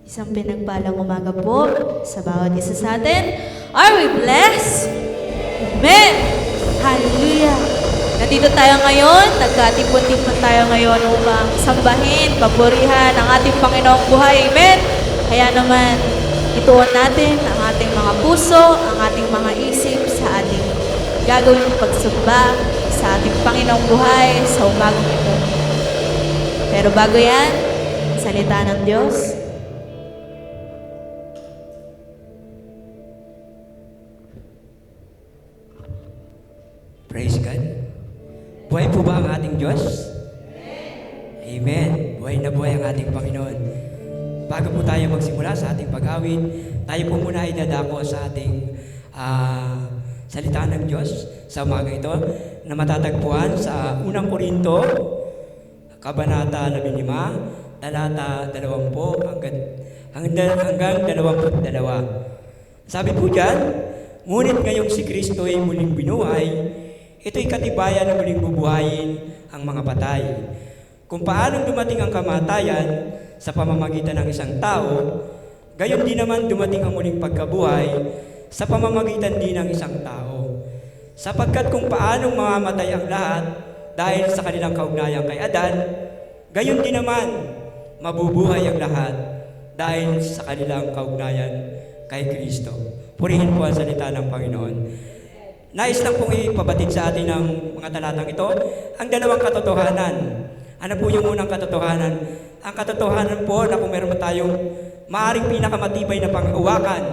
Isang pinagpalang umaga po sa bawat isa sa atin. Are we blessed? Amen! Hallelujah! Nandito tayo ngayon, nagkatipon-tipon tayo ngayon upang sambahin, papurihan ang ating Panginoong buhay. Amen! Kaya naman, ituon natin ang ating mga puso, ang ating mga isip sa ating gagawin pagsamba sa ating Panginoong buhay sa umagang ito. Pero bago yan, salita ng Diyos. Praise God. Buhay po ba ang ating Diyos? Amen. Buhay na buhay ang ating Panginoon. Bago po tayo magsimula sa ating pag-awit, tayo po muna ay dadako sa ating salita ng Diyos sa umaga ito na matatagpuan sa 1 Korinto, Kabanata 15, talata 20 hanggang 22. Sabi po dyan, ngunit ngayong si Kristo ay muling binuhay, ito'y katibayan na muling bubuhayin ang mga patay. Kung paanong dumating ang kamatayan sa pamamagitan ng isang tao, gayon din naman dumating ang muling pagkabuhay sa pamamagitan din ng isang tao. Sapagkat kung paanong mamamatay ang lahat dahil sa kanilang kaugnayan kay Adan, gayon din naman mabubuhay ang lahat dahil sa kanilang kaugnayan kay Kristo. Purihin po ang salita ng Panginoon. Nais lang pong ipabatid sa atin ng mga talatang ito ang dalawang katotohanan. Ano po yung unang katotohanan? Ang katotohanan po na kung meron tayong maaring pinakamatibay na panghawakan.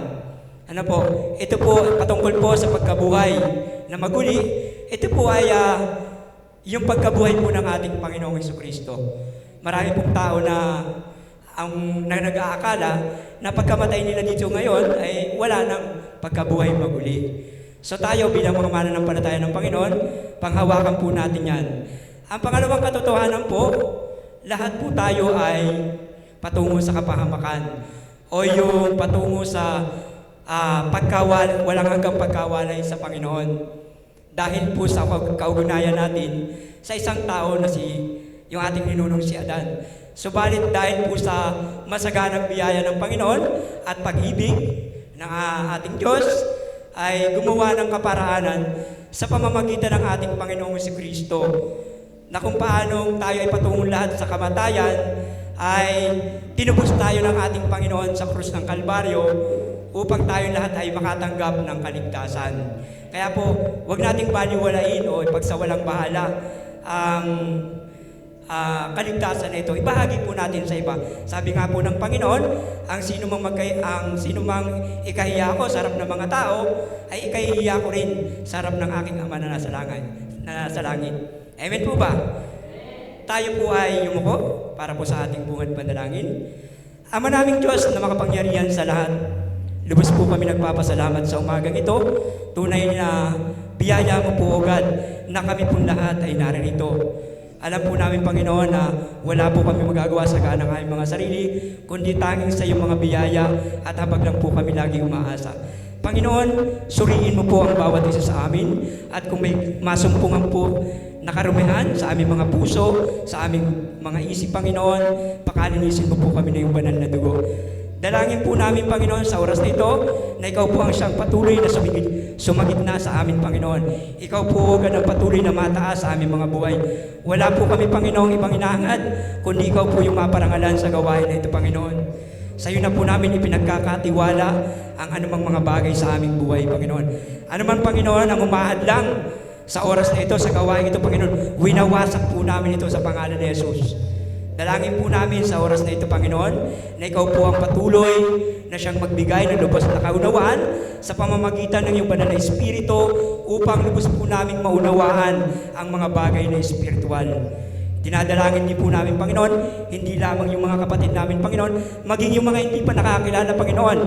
Ano po? Ito po patungkol po sa pagkabuhay na maguli. Ito po ay yung pagkabuhay po ng ating Panginoong Jesucristo. Marami pong tao na nag-aakala na pagkamatay nila dito ngayon ay wala nang pagkabuhay maguli. So tayo bilang mga mananampalataya ng Panginoon, panghawakan po natin yan. Ang pangalawang katotohanan po, lahat po tayo ay patungo sa kapahamakan o yung patungo sa walang hanggang pagkawalay sa Panginoon. Dahil po sa kaugnayan natin sa isang tao na yung ating ninunong si Adan. Subalit dahil po sa masaganang biyaya ng Panginoon at pag-ibig ng ating Diyos, ay gumawa ng kaparaanan sa pamamagitan ng ating Panginoong Jesucristo na kung paano tayo ay patungong lahat sa kamatayan ay tinubos tayo ng ating Panginoon sa krus ng Kalbaryo upang tayo lahat ay makatanggap ng kaligtasan. Kaya po, huwag nating baliwalain o ipagsawalang bahala ang kaligtasan na ito. Ibahagi po natin sa iba. Sabi nga po ng Panginoon, ang sino mang ikahiya ko sa harap ng mga tao, ay ikahiya ko rin sa harap ng aking Ama na nasa langit. Amen po ba? Tayo po ay yumuko para po sa ating bungad panalangin. Ama naming Diyos na makapangyarihan sa lahat, lubos po kami nagpapasalamat sa umagang ito. Tunay na biyaya mo po, O God, na kami pong lahat ay naririto. Alam po namin, Panginoon, na wala po kami magagawa sa ganang aming mga sarili, kundi tanging sa iyong mga biyaya at habag lang po kami lagi umaasa. Panginoon, suriin mo po ang bawat isa sa amin at kung may masumpungan po na karumihan sa aming mga puso, sa aming mga isip, Panginoon, pakalinisin mo po kami na yung banal na dugo. Dalangin po namin, Panginoon, sa oras na ito, na ikaw po ang siyang patuloy na sumagitna sa amin, Panginoon. Ikaw po ang patuloy na mataas sa aming mga buhay. Wala po kami, Panginoon, ibang inahangad, kundi ikaw po yung maparangalan sa gawain na ito, Panginoon. Sa iyo na po namin ipinagkakatiwala ang anumang mga bagay sa aming buhay, Panginoon. Anuman, Panginoon, ang umahadlang sa oras na ito, sa gawain ito, Panginoon, winawasak po namin ito sa pangalan ni Jesus. Dalangin po namin sa oras na ito, Panginoon, na ikaw po ang patuloy na siyang magbigay ng lubos na kaunawaan sa pamamagitan ng iyong banal na Espiritu upang lubos po namin maunawaan ang mga bagay na espiritual. Dinadalangin din po namin, Panginoon, hindi lamang yung mga kapatid namin, Panginoon, maging yung mga hindi pa nakakilala, Panginoon,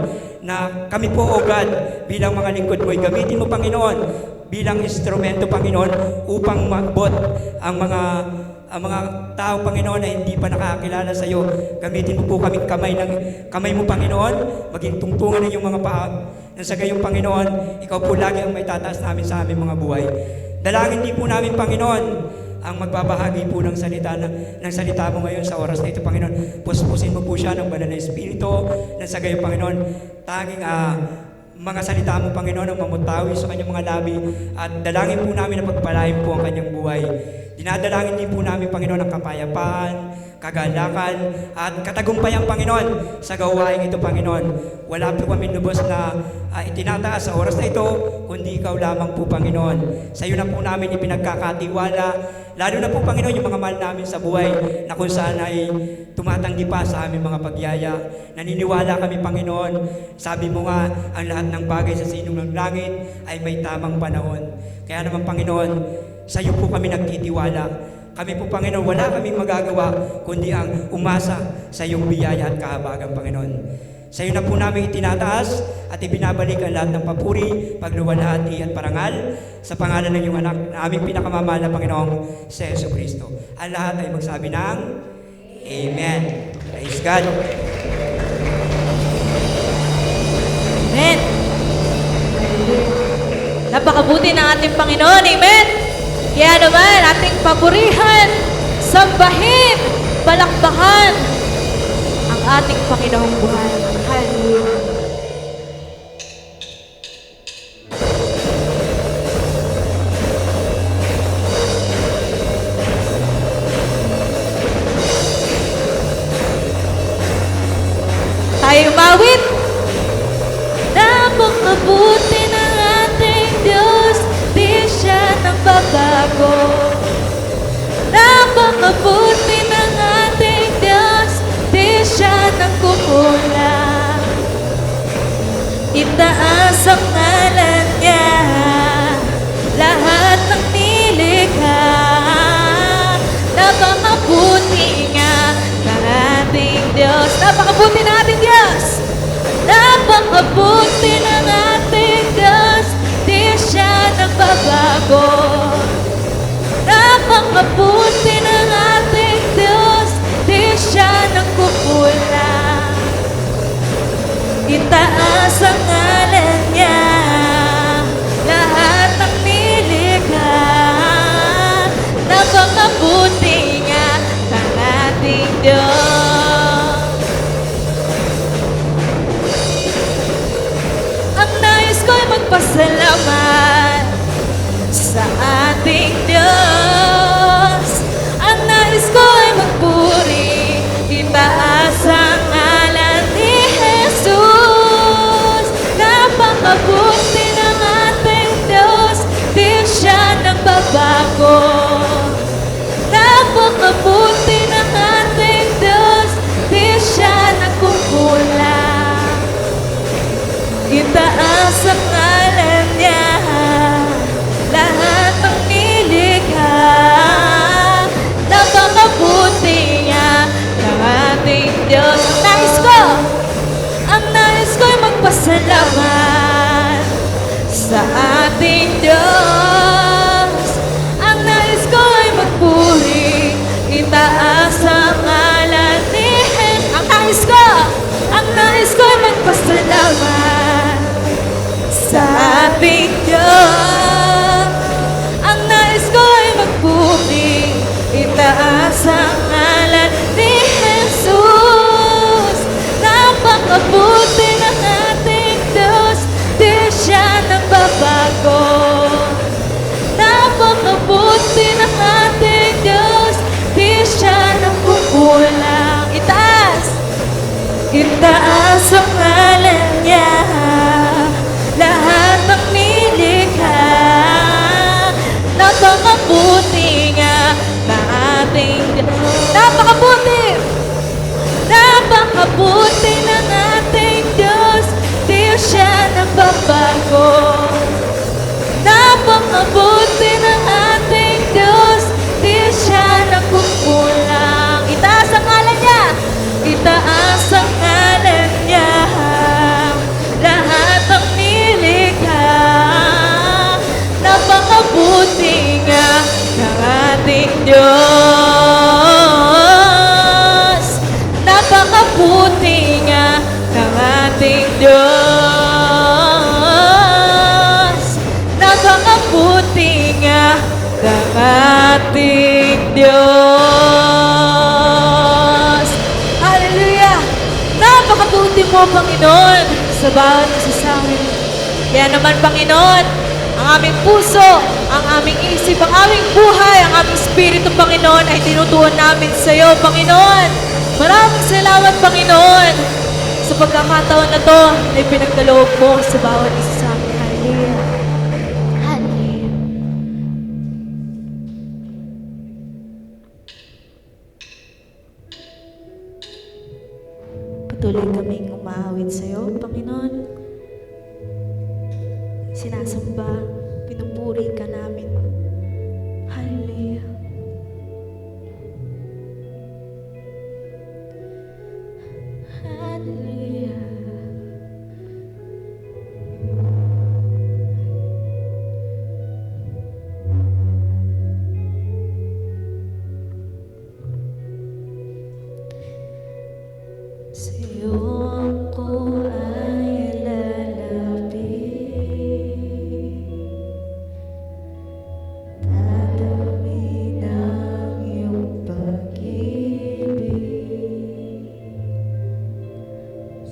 na kami po, O God, bilang mga lingkod mo, gamitin mo, Panginoon, bilang instrumento, Panginoon, upang magbot ang mga tao, Panginoon, na hindi pa nakakilala sa iyo. Gamitin mo po kaming kamay mo, Panginoon, maging tungtungan ng iyong mga paa. Nang sa gayong, Panginoon, ikaw po lagi ang may tataas namin sa aming mga buhay. Dalangin din po namin, Panginoon, ang magbabahagi po ng salita mo ngayon sa oras na ito, Panginoon. Puspusin mo po siya ng banal na Espiritu, na sa gayon, Panginoon, tanging mga salita mo, Panginoon, ang mamutawi sa kanyang mga labi, at dalangin po namin na pagpalain po ang kanyang buhay. Dinadalangin din po namin, Panginoon, ang kapayapaan, kagalakan, at katagumpayan, Panginoon, sa gawain ito, Panginoon. Wala po kami lubos na itinataas sa oras na ito, kundi ikaw lamang po, Panginoon. Sa iyo na po namin ipinagkakatiwala, lalo na po, Panginoon, yung mga mahal namin sa buhay, na kung saan ay tumatanggi pa sa aming mga pagyaya. Naniniwala kami, Panginoon. Sabi mo nga, ang lahat ng bagay sa sinong ng langit ay may tamang panahon. Kaya naman, Panginoon, sa iyo po kami nagtitiwala. Kami po, Panginoon, wala kaming magagawa kundi ang umasa sa iyong biyaya at kahabagan, Panginoon. Sa iyo na po namin itinataas at ibinabalik ang lahat ng papuri, pagluwalhati at parangal sa pangalan ng iyong anak na aming pinakamamahal na Panginoong si Jesucristo. Ang lahat ay magsabi ng Amen. Praise God. Amen. Napakabuti ng ating Panginoon. Amen. Kaya naman, ating papurihan, sambahin, palakpakan ang ating Panginoong buhay. Hallelujah. Tayo umawit. Napakabuti ng ating Diyos, di siya nagbabago. Napakabuti ng ating Diyos, di siya nagkukulang. Itaas ang ngalan niya, lahat ng nilikha. Napakabuti nga ng ating Diyos. Napakabuti ng ating Diyos. Napakabuti ng ating Diyos, di siya nagbabago. Napakabuti ng ating Diyos, di siya nagkukulang. Itaas ang ngalan niya, lahat ng nilikha. Napakabuti nga ng ating Diyos. Ang nais ko'y magpasalamat sa ating Diyos. Ang nais ko'y magpuri, itaas ang ngalan ni Jesus. Napakabuti ng ating Diyos, di siya nagbabago. Napakabuti ng ating Diyos, di siya nagkukulang. Itaas ang ngalan niya, lahat ng nilikha. Napakabuti niya ng ating Diyos. Ang nais ko'y magpasalamat sa ating Diyos. Ang nais ko'y magpuri, itaas ang ngalan ni Jesus. Ang nais ko'y magpasalamat sa ating Diyos. Ang nais ko'y magpuri, itaas ang ngalan ni Jesus. Napakabuti ng ating Diyos, di siya nagbabago. Napakabuti ng ating Diyos, di siya nagkukulang. Itaas ang ngalan niya, lahat ng nilikha. Napakabuti nga ng ating Diyos. Napakabuti ng ating Diyos, di siya nagbabago. Napakabuti ng ating Diyos, di siya nagkukulang. Itaas ang ngalan niya, itaas ang ngalan niya, lahat ng nilikha. Napakabuti nga ng ating Diyos. Napakabuti nga ng ating Diyos. Napakabuti nga ng ating Diyos. Hallelujah! Napakabuti mo, Panginoon, sa bawat isa sa amin. Kaya naman, Panginoon, ang aming puso, ang aming isip, ang aming buhay, ang aming spirito, Panginoon, ay tinutuon namin sa iyo, Panginoon. Maraming salamat, Panginoon, sa pagkakataon na to na ipinagkaloob mo sa bawat isa sa amin. Hallelujah. Hallelujah. Patuloy kaming umaawit sa iyo, Panginoon. Sinasamba, pinupuri ka namin. Hallelujah. Hallelujah. Sa iyo ako ay lalapit, dadalhin ang iyong pag-ibig,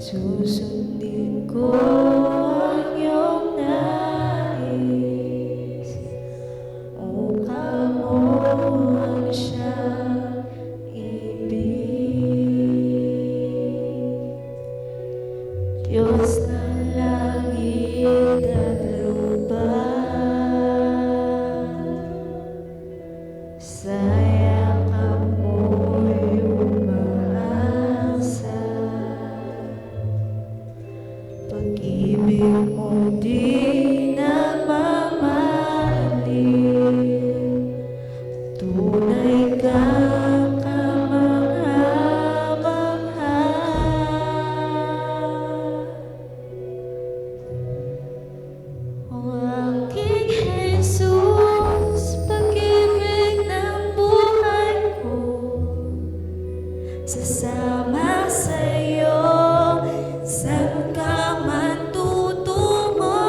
susundin ko ang iyong nais, upang mo ang siyang ibig. Diyos ng langit at lupa, sa yakap mo'y umaasa. Pag-ibig mo di nagmamahalin, tunay kang kamangha-mangha. O aking Jesus, pag-ibig ng buhay ko, sasama sa'yo, saan ka man tutungo.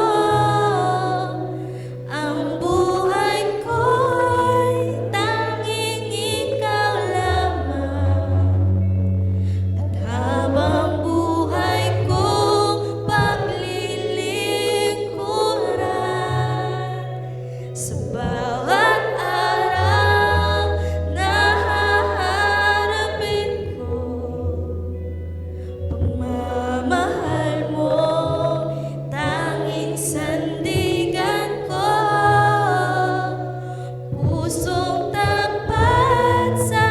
Ang buhay ko'y tanging ikaw lamang, at habang buhay kong paglilingkuran, sa bawat araw na haharapin ko, pagmamahal mo, tanging sandigan ko, pusong tapat sa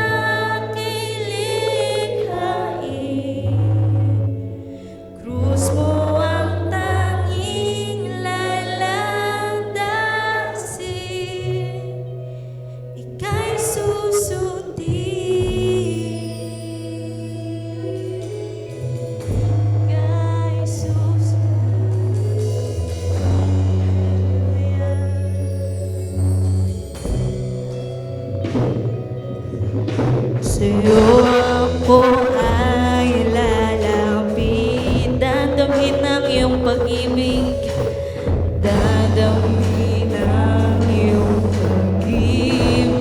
aking likhain. Krus mo ang tanging lalandasin, ika'y susundin, ika'y susundin. Sa'yo ako ay lalapit, dadamhin ang iyong pag-ibig, dadamhin ang iyong pag-ibig.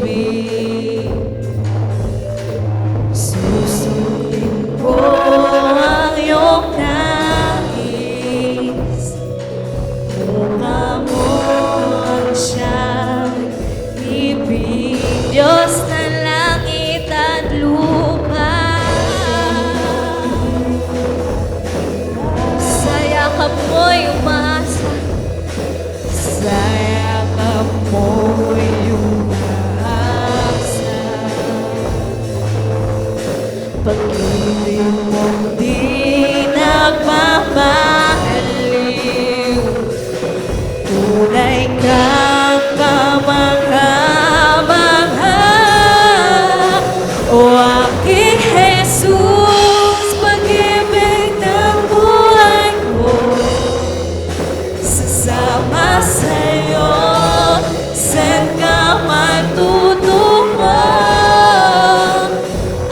Susundin ko ang iyong nais, mukha mo ang siyang ibig. Diyos ng langit at lupa, sa yakap mo'y umaasa, sa yakap mo'y umaasa. Pag-ibig mong di nagmamahalin, tunay kang kamangha-mangha. O aking Jesus, pag-ibig ng buhay ko, sasama sa'yo, saan ka man tutungo.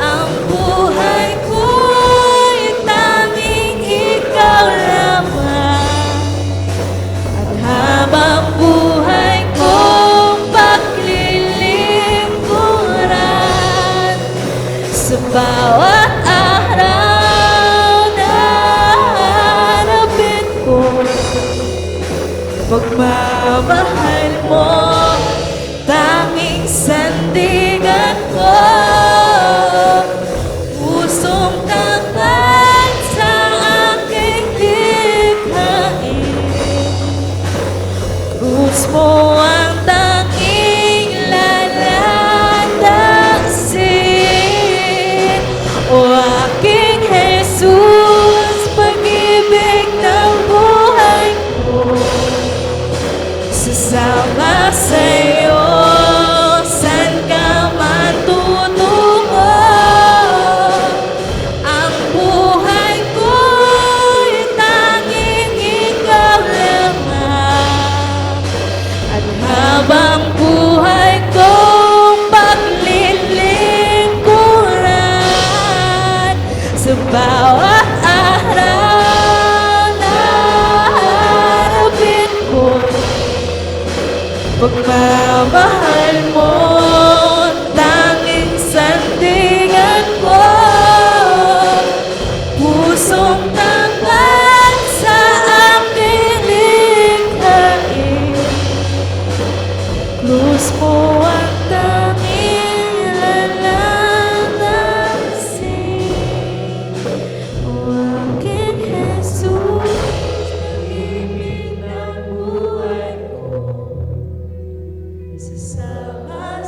Ang buhay ko'y Pagmamahal mo, tanging sandigan ko. Pusong tapat sa aking likhain. Krus mo ang tanging laladasin. O aking Jesus, pag-ibig ng buhay ko. Sasama sa'yo, saan ka man tutungo. Ang buhay ko'y tanging ikaw lamang. At habang buhay kong paglilingkuran, sa bawat araw na harapin ko, pagmamahal mo, tanging sandigan ko. Pusong tapat sa aking likhain. Krus mo ang tanging lalalasin. O aking Jesus, pag-ibig ng buhay ko. Sasama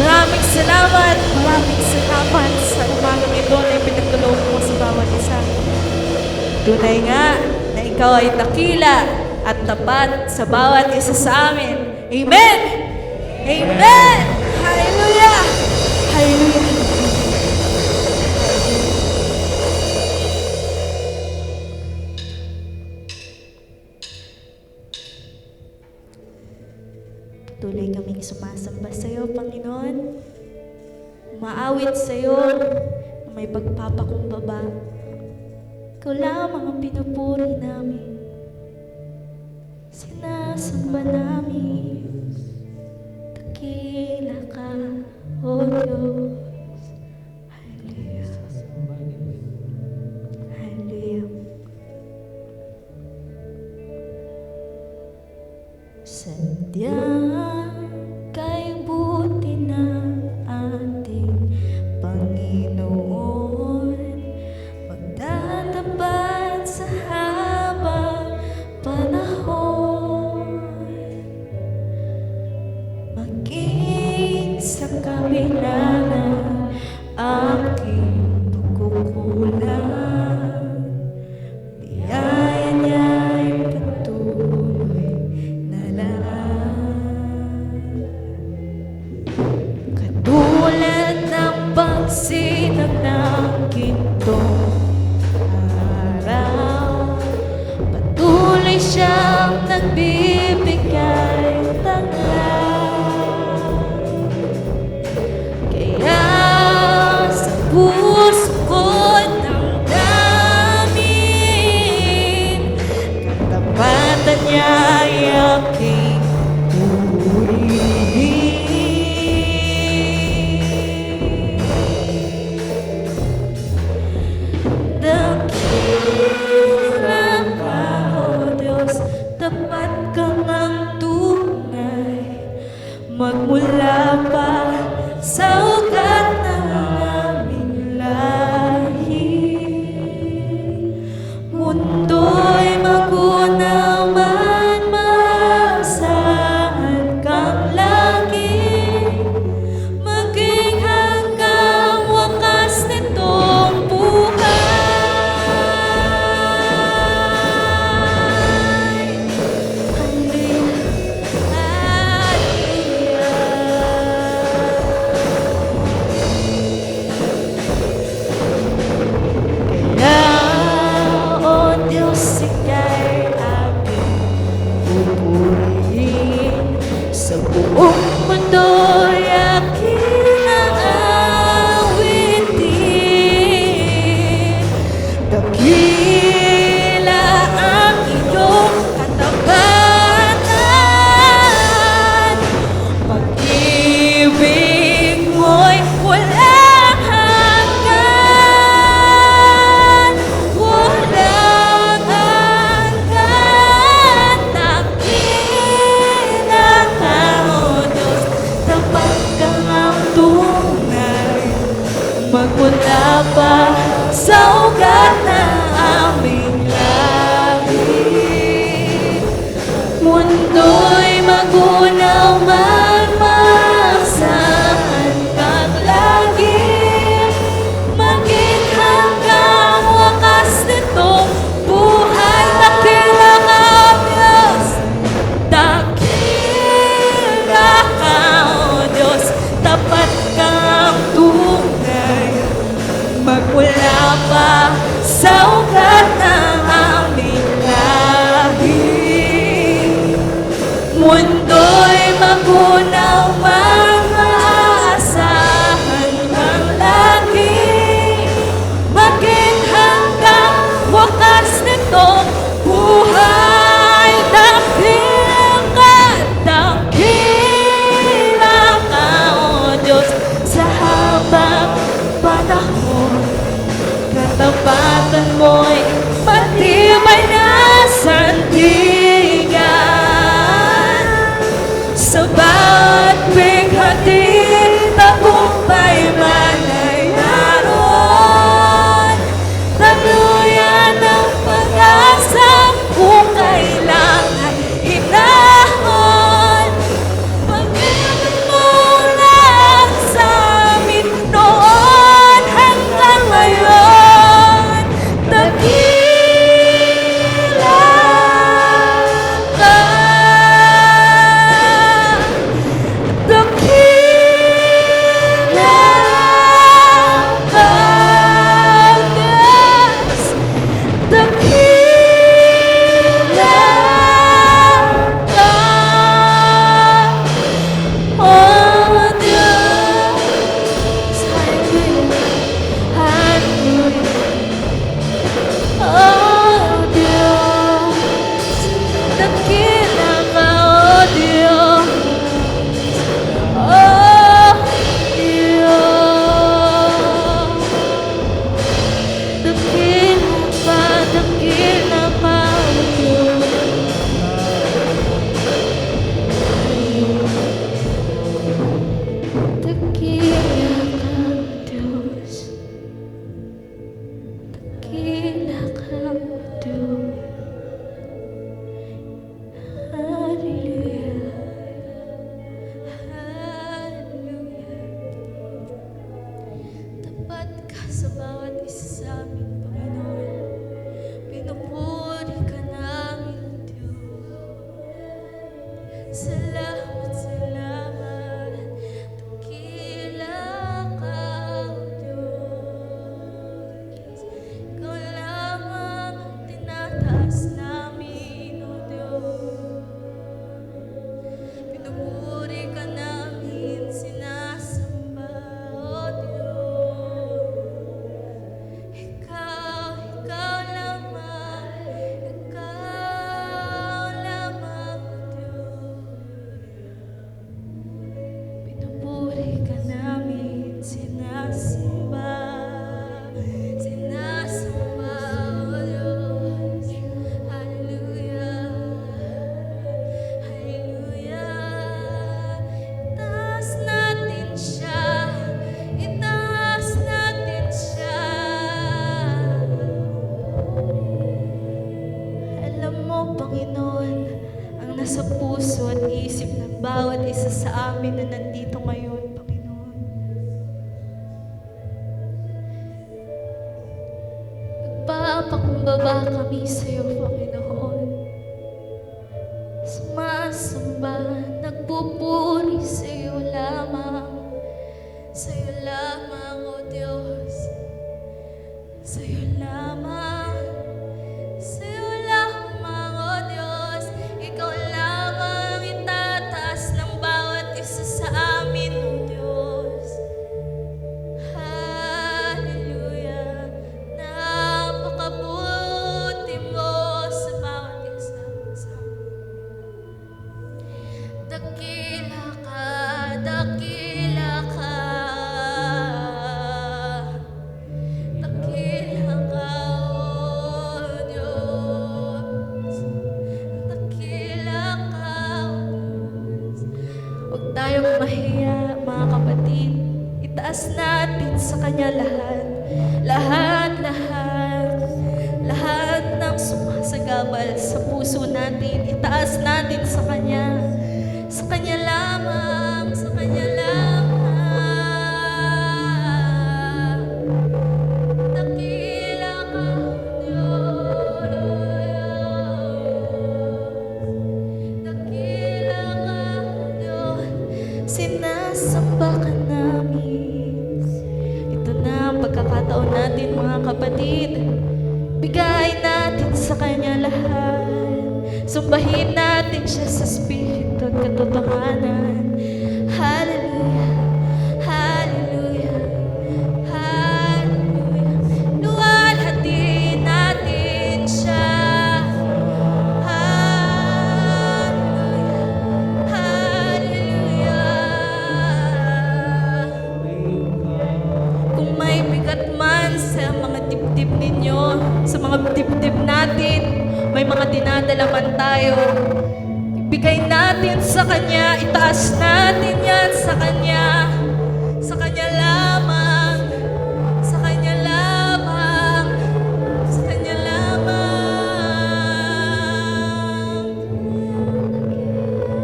Maraming salamat sa umagang ito na ipinagdulog mo sa bawat isa. Tunay nga na ikaw ay dakila at tapat sa bawat isa sa amin. Amen! Amen! Hallelujah! Hallelujah! Tuloy kaming sumasamba sa iyo, Panginoon. Umaawit sa iyo na may pagpapakumbaba. Ikaw lamang ang pinupuri namin. Sinasamba namin. Dakila ka, O Diyos. Hallelujah. Hallelujah. Sadyang kay buti ng ating Panginoon, magtatapat sa habang panahon, maging sa kabila ng aking pagkukulang, biyaya niya'y patuloy na lang. Katulad ng pagsinag ng gintong araw, patuloy siyang nagbibigay tanglaw. Kaya sa puso ko'y damdamin, katapatan niya'y aking purihin. Dakila ka, O Diyos, tapat ka ng tunay, magmula pa sa ugat ng aming lahi. Mundo'y magunaw man, maasahan kang lagi, maging hanggang wakas nitong buhay. Kaya, O Diyos, ika'y aking pupurihin, sa buong mundo'y aking aawitin. Dakila ang iyong katapatan, pag-ibig mo'y walang hanggan, walang hanggan. Dakila ka, O Diyos, tapat ka ng tunay, magmula pa sa ugat ng aming lahi. Mundo'y magunaw man, maasahan kang lagi, maging hanggang wakas nitong buhay. Dakila ka, Diyos, dakila ka, O Diyos, tapat kang tunay, magmula pa sa Napakumbaba kami sa iyo, Panginoon. Sumasamba, nagpupuri sa iyo lamang. Sa iyo lamang, O Diyos. Sa iyo lamang. Sa iyo lamang, O Diyos. Ikaw lamang itataas ng bawat isa sa amin, O Diyos. Hallelujah. Napakabuti mo sa bawat isa sa amin. Dakila ka, dakila ka. Dakila ka, O Diyos. Dakila ka, O Diyos. Huwag tayong mahiya, mga kapatid. Itaas natin sa Kanya lahat. Lahat ng sumasagabal sa puso natin. Itaas natin sa Kanya. Sa Kanya lamang, sa Kanya lamang. Dakila ka, Diyos. Dakila ka, Diyos. Sinasamba ka namin. Ito na ang pagkakataon natin, mga kapatid. Bigay natin sa Kanya lahat. Sumbahin natin siya sa Espiritu at katotohanan. Hallelujah, hallelujah, hallelujah. Luwalhatiin natin siya. Hallelujah, hallelujah. Kung may bigat man sa mga dibdib ninyo, sa mga dibdib natin, may mga dinadala man tayo, ibigay natin sa Kanya, itaas natin yan sa Kanya. Sa Kanya lamang, sa Kanya lamang, sa Kanya lamang.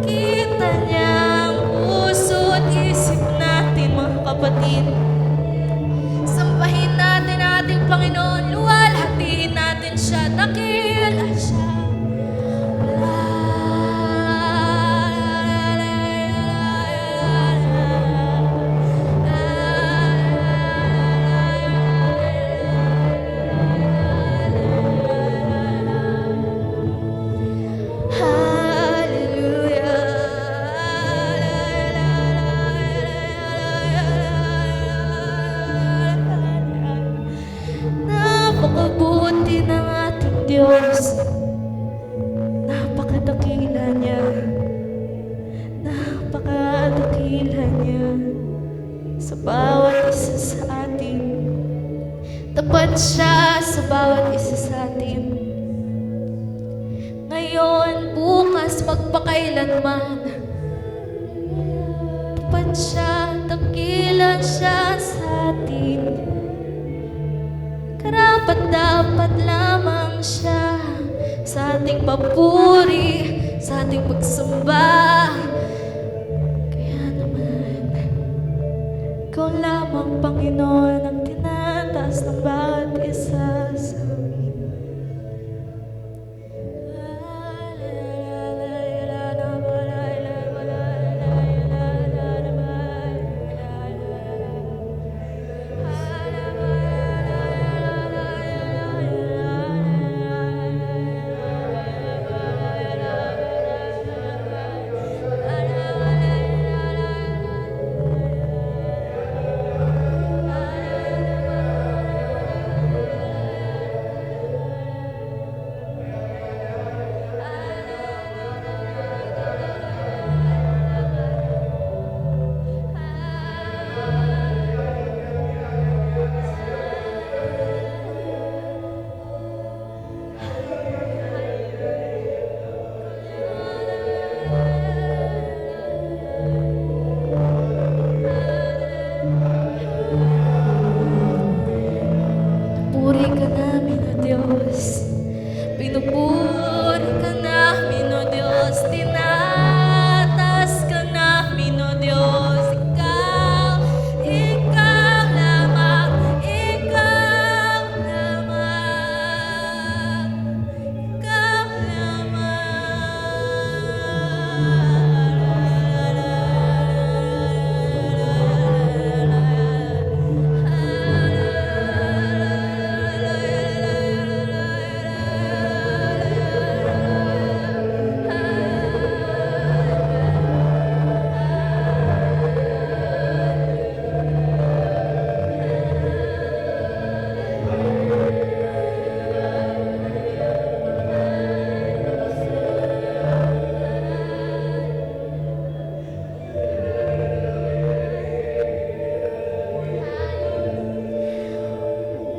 Kita niya ang puso at isip natin, mga kapatid. Sambahin natin ang ating Panginoon, luwalhatiin natin siya, dakila siya. Napakabuti ng ating Diyos. Napakadakila niya. Napakadakila niya sa bawat isa sa atin. Tapat siya sa bawat isa sa atin. Ngayon, bukas, magpakailanman. Tapat siya, dakila siya sa atin. Karapat-dapat lamang siya sa ating papuri, sa ating pagsamba. Kaya naman, ikaw lamang, Panginoon, ang tinataas ng bawat isa sa amin.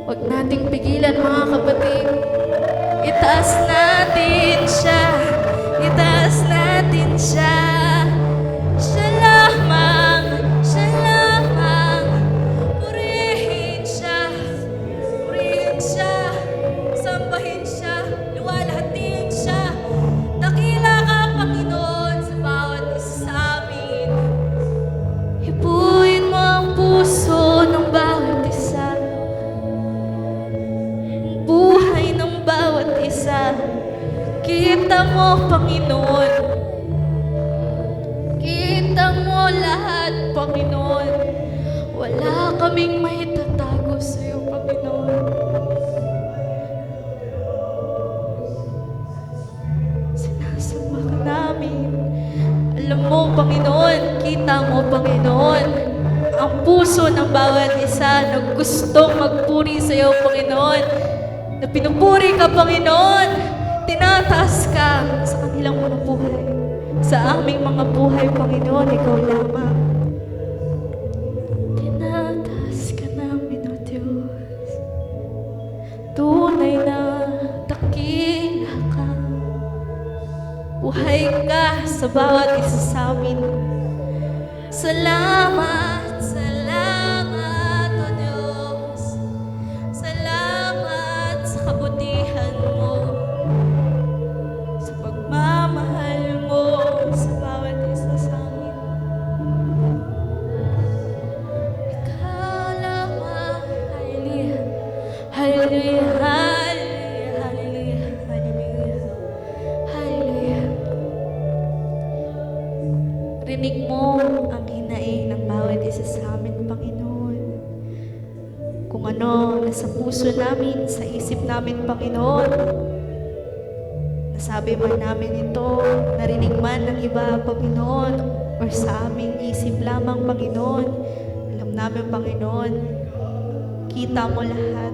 Huwag nating pigilan mga kapatid. Itaas natin siya. Itaas natin siya. Siya lamang. Siya lamang. Purihin siya. Purihin siya. Sambahin siya. Luwalhatiin siya. Dakila ka, Panginoon, sa bawat isa sa amin. Hipuin mo ang puso ng bawat isa. Ang buhay ng bawat isa. Kita mo, Panginoon. Kita mo lahat, Panginoon. Wala kaming maitatago sa iyo, Panginoon. Sinasamba ka namin. Alam mo, Panginoon, kita mo, Panginoon, ang puso ng bawat isa na gustong magpuri sa iyo, Panginoon. Na pinupuri ka, Panginoon. Tinataas ka sa kanilang mga buhay. Sa aming mga buhay, Panginoon, ikaw lamang. Tinataas ka namin, O Diyos. Tunay na dakila ka. Buhay ka sa bawat isa sa amin. Salamat, salamat, O Diyos. Salamat sa kabutihan mo. Sa pagmamahal mo sa bawat isa sa amin. Ikaw lamang. Hallelujah. Hallelujah. Hallelujah. Hallelujah. Hallelujah. Hallelujah. Rinig mo ang hinaing ng bawat isa sa amin, Panginoon. Kung ano nasa puso namin, sa isip namin, Panginoon. Nasabi man namin ito, narinig man ng iba, Panginoon, or sa aming isip lamang, Panginoon. Alam namin, Panginoon, kita mo lahat,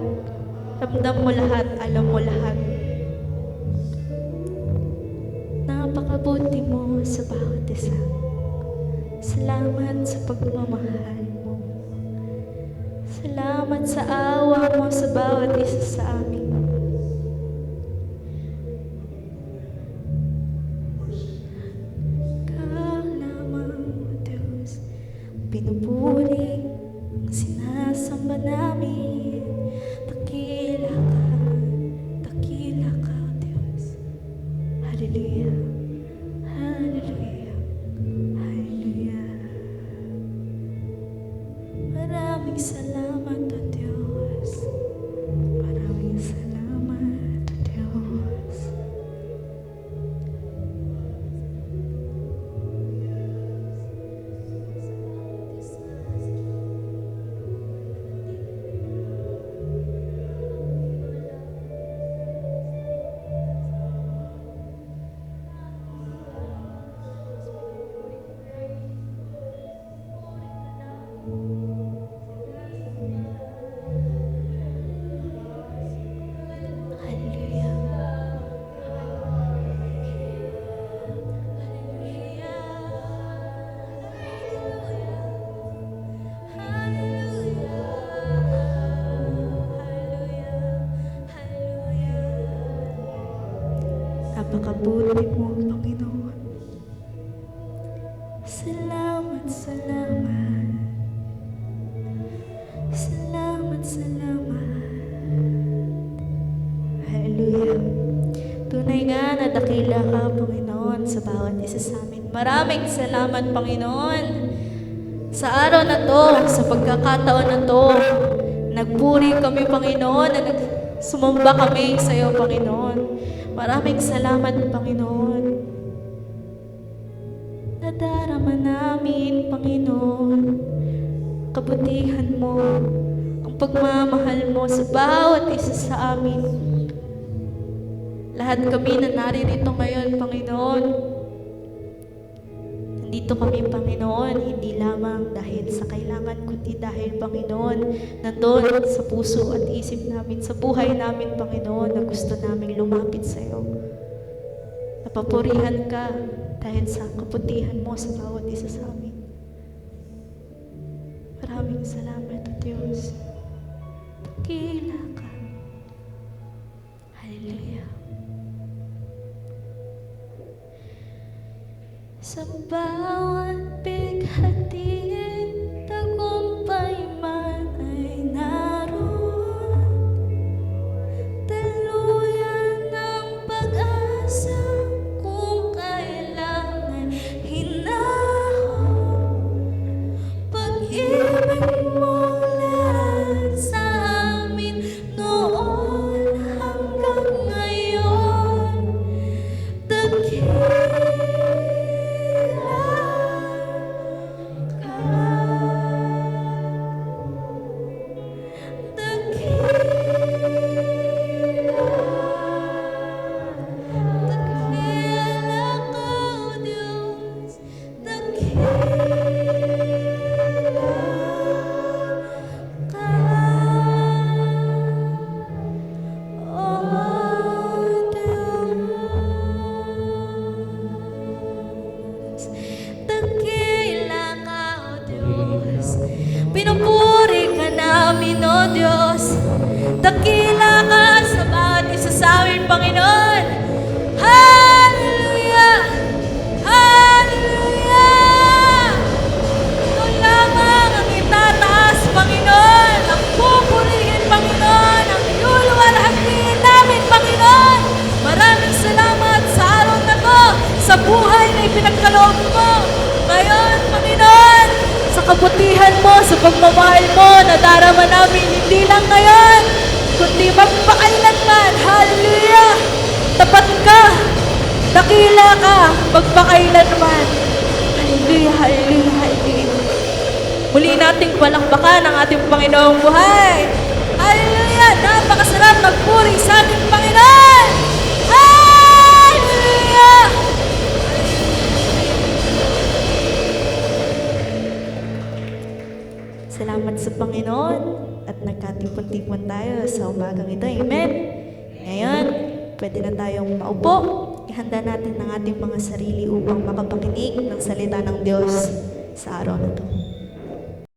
ramdam mo lahat, alam mo lahat. Napakabuti mo sa bawat isa. Salamat sa pagmamahal mo. Salamat sa awa mo sa bawat isa sa amin. Ikaw lamang, O Diyos, pinupuri, sinasamba namin. Dakila ka, O Diyos. Hallelujah. Hallelujah. Hallelujah. Maraming salamat, O Diyos. Maraming salamat, O Diyos. Napakabuti mo, Panginoon. Salamat, salamat. Salamat, salamat. Hallelujah. Tunay nga na dakila ka, Panginoon, sa bawat isa sa amin. Maraming salamat, Panginoon. Sa araw na to, sa pagkakataon na to, nagpuri kami, Panginoon, na sumamba kami sa iyo, Panginoon. Maraming salamat, Panginoon. Nadarama namin, Panginoon, kabutihan mo, ang pagmamahal mo sa bawat isa sa amin. Lahat kami na naririto ngayon, Panginoon, nandito kami, Panginoon, hindi lamang dahil sa kailangan, kundi dahil, Panginoon, nandun sa puso at isip namin, sa buhay namin, Panginoon, na gusto namin lumapit sa iyo. Napapurihan ka dahil sa kabutihan mo sa bawat isa sa amin. Maraming salamat, O Diyos. dakila ka. Hallelujah. Sa bawat bighatiin, tagumpay man ay naroon. Daluyan ng pag-asa kung kailangan hinahon. Pag-ibig mo lahat sa amin noon hanggang ngayon. Dakila pinupuri ka namin, O Diyos. Dakila ka sa bawat isa sa amin, Panginoon. Hallelujah! Hallelujah! Ikaw lamang ang itataas, Panginoon. Ang pupurihin, Panginoon. Ang luluwalhatiin namin, Panginoon. Maraming salamat sa araw na to, sa buhay na ipinagkaloob mo. Ngayon, Panginoon, sa kabutihan mo, sa pagmamahal mo, nadarama namin hindi lang ngayon, kundi magpakailanman. Hallelujah! Tapat ka, dakila ka, magpakailanman. Hallelujah, hallelujah, hallelujah. Muli nating palakpakan ang ating Panginoong buhay. Hallelujah! Napakasarap magpuri sa ating Panginoon! Hallelujah! Salamat sa Panginoon at nagkatipon-tipon tayo sa umagang ito. Amen? Ngayon, pwede na tayong maupo. Ihanda natin ang ating mga sarili upang makapakinig ng salita ng Diyos sa araw na ito.